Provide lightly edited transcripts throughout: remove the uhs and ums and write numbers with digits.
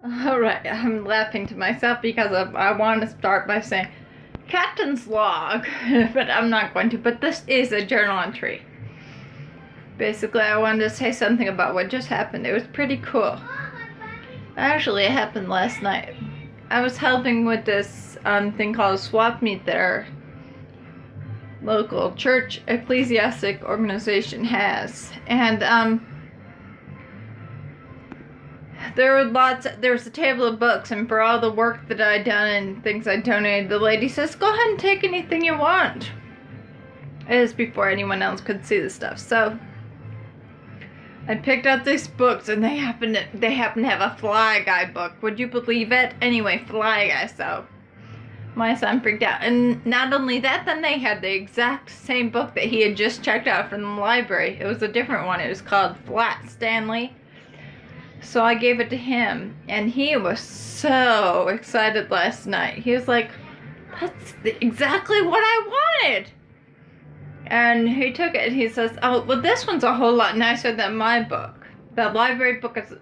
Alright, I'm laughing to myself because I want to start by saying Captain's log, but I'm not going to. But this is a journal entry. Basically, I wanted to say something about what just happened. It was pretty cool. Actually, it happened last night. I was helping with this thing called Swapmeet that our local church ecclesiastic organization has. And there was a table of books, and for all the work that I'd done and things I donated, the lady says, go ahead and take anything you want. It was before anyone else could see the stuff. So I picked out these books, and they happen to have a Fly Guy book. Would you believe it? Anyway, Fly Guy. So my son freaked out. And not only that, then they had the exact same book that he had just checked out from the library. It was a different one. It was called Flat Stanley. So I gave it to him, and he was so excited last night. He was like, that's exactly what I wanted. And he took it, and he says, oh, well, this one's a whole lot nicer than my book. The library book is,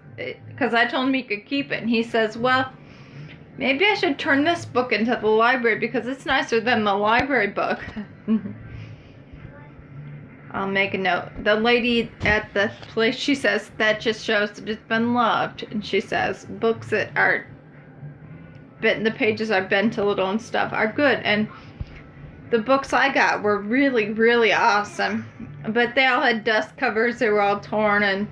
because I told him he could keep it. And he says, well, maybe I should turn this book into the library because it's nicer than the library book. I'll make a note. The lady at the place, she says, that just shows that it's been loved. And she says, books that are, the pages are bent a little and stuff are good. And the books I got were really, really awesome. But they all had dust covers. They were all torn and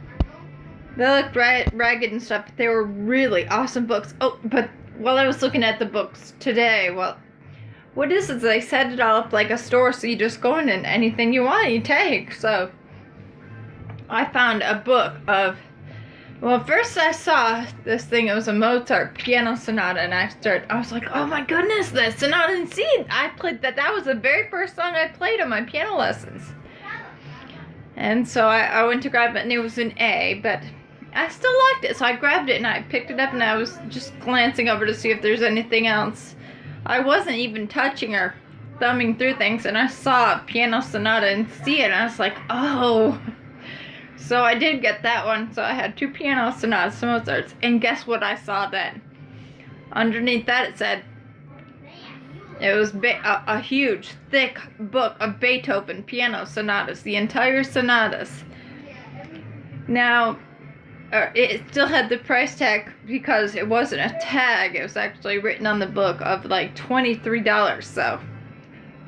they looked ragged and stuff. But they were really awesome books. Oh, but while I was looking at the books today, well, what is it? They set it all up like a store, so you just go in and anything you want, you take. So I found a book of, well, first I saw this thing. It was a Mozart piano sonata, and I was like, oh my goodness, the Sonata in C. I played that. That was the very first song I played on my piano lessons. And so I went to grab it, and it was an A, but I still liked it. So I grabbed it, and I picked it up, and I was just glancing over to see if there's anything else. I wasn't even touching or thumbing through things, and I saw a piano sonata in C, and I was like, oh. So I did get that one. So I had 2 piano sonatas, Mozart's, and guess what I saw then? Underneath that it said, it was a huge, thick book of Beethoven piano sonatas, the entire sonatas. Now, it still had the price tag because it wasn't a tag. It was actually written on the book of like $23. So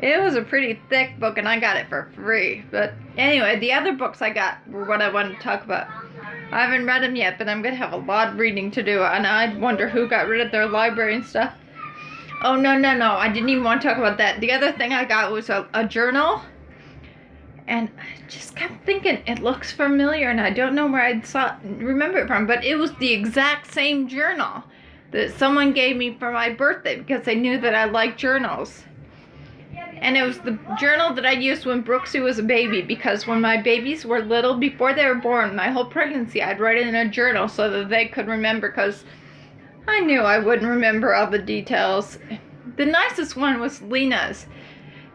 it was a pretty thick book, and I got it for free. But anyway, the other books I got were what I wanted to talk about. I haven't read them yet, but I'm going to have a lot of reading to do. And I wonder who got rid of their library and stuff. Oh, no. I didn't even want to talk about that. The other thing I got was a journal. And I just kept thinking, it looks familiar, and I don't know where I remember it from, but it was the exact same journal that someone gave me for my birthday because they knew that I liked journals. And it was the journal that I used when Brooksy was a baby, because when my babies were little, before they were born, my whole pregnancy, I'd write it in a journal so that they could remember, because I knew I wouldn't remember all the details. The nicest one was Lena's,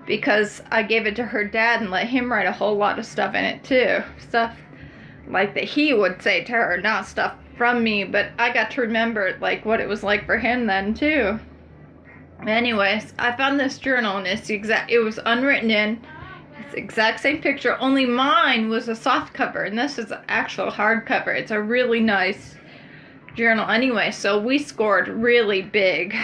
because I gave it to her dad and let him write a whole lot of stuff in it too. Stuff like that he would say to her, not stuff from me, but I got to remember like what it was like for him then too. Anyways, I found this journal, and it was unwritten in. It's the exact same picture, only mine was a soft cover, and this is an actual hardcover. It's a really nice journal anyway, so we scored really big.